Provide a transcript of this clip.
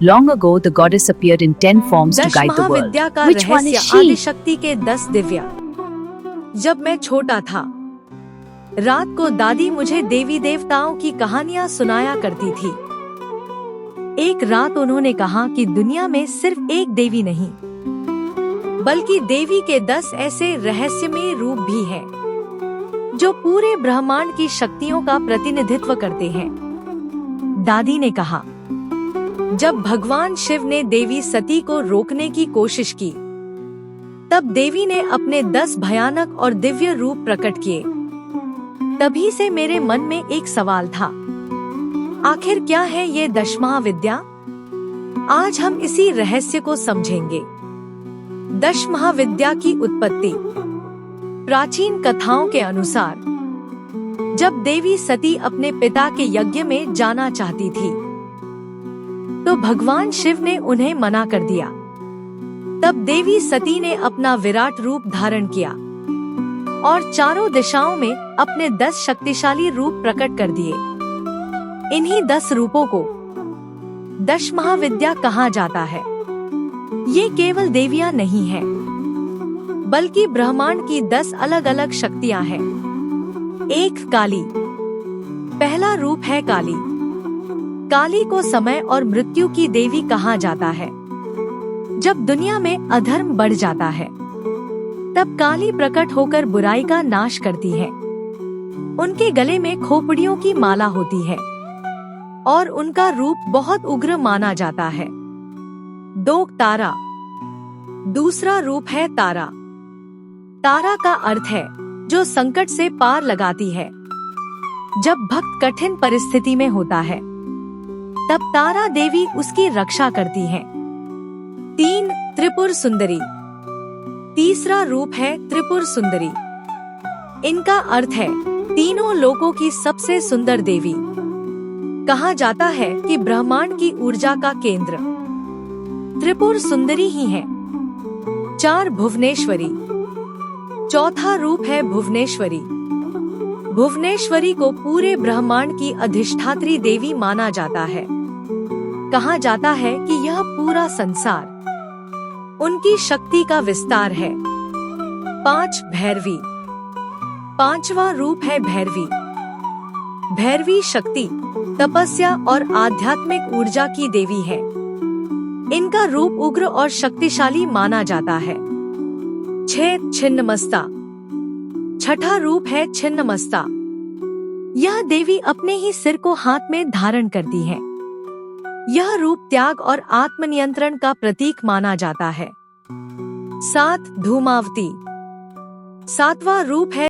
Long ago, the goddess appeared in 10 forms to दश guide the world. महाविद्या का Which one is रहस्य she? Adishakti के 10 दिव्या। जब मैं छोटा था, रात को दादी मुझे देवी देवताओं की कहानियां सुनाया करती थी। एक रात उन्होंने कहा कि दुनिया में सिर्फ एक देवी नहीं, बल्कि देवी के 10 ऐसे रहस्यमय रूप भी हैं, जो पूरे ब्रह्मांड की शक्तियों का प्रतिनिधित्व करते हैं। दादी ने कहा, जब भगवान शिव ने देवी सती को रोकने की कोशिश की, तब देवी ने अपने 10 भयानक और दिव्य रूप प्रकट किए। तभी से मेरे मन में एक सवाल था, आखिर क्या है ये 10 महाविद्या? आज हम इसी रहस्य को समझेंगे। 10 महाविद्या की उत्पत्ति। प्राचीन कथाओं के अनुसार, जब देवी सती अपने पिता के यज्ञ में जाना चाहती थी, तो भगवान शिव ने उन्हें मना कर दिया। तब देवी सती ने अपना विराट रूप धारण किया और चारों दिशाओं में अपने 10 शक्तिशाली रूप प्रकट कर दिए। इन्हीं 10 रूपों को 10 महाविद्या कहा जाता है। ये केवल देवियां नहीं हैं, बल्कि ब्रह्मांड की 10 अलग अलग शक्तियां हैं। 1 काली। पहला रूप है काली। काली को समय और मृत्यु की देवी कहा जाता है। जब दुनिया में अधर्म बढ़ जाता है, तब काली प्रकट होकर बुराई का नाश करती है। उनके गले में खोपड़ियों की माला होती है और उनका रूप बहुत उग्र माना जाता है। 2 तारा। दूसरा रूप है तारा। तारा का अर्थ है जो संकट से पार लगाती है। जब भक्त कठिन परिस्थिति में होता है, तब तारा देवी उसकी रक्षा करती है। 3 त्रिपुर सुंदरी। तीसरा रूप है त्रिपुर सुंदरी। इनका अर्थ है तीनों लोकों की सबसे सुंदर देवी। कहा जाता है कि ब्रह्मांड की ऊर्जा का केंद्र त्रिपुर सुंदरी ही है। 4 भुवनेश्वरी। चौथा रूप है भुवनेश्वरी। भुवनेश्वरी को पूरे ब्रह्मांड की अधिष्ठात्री देवी माना जाता है। कहा जाता है कि यह पूरा संसार उनकी शक्ति का विस्तार है। 5 भैरवी। 5वां रूप है भैरवी। भैरवी शक्ति, तपस्या और आध्यात्मिक ऊर्जा की देवी है। इनका रूप उग्र और शक्तिशाली माना जाता है। 6 छिन्नमस्ता। छठा रूप है छिन्नमस्ता। यह देवी अपने ही सिर को हाथ में धारण करती है। यह रूप त्याग और आत्मनियंत्रण का प्रतीक माना जाता है। 7 धूमावती। 7वां रूप है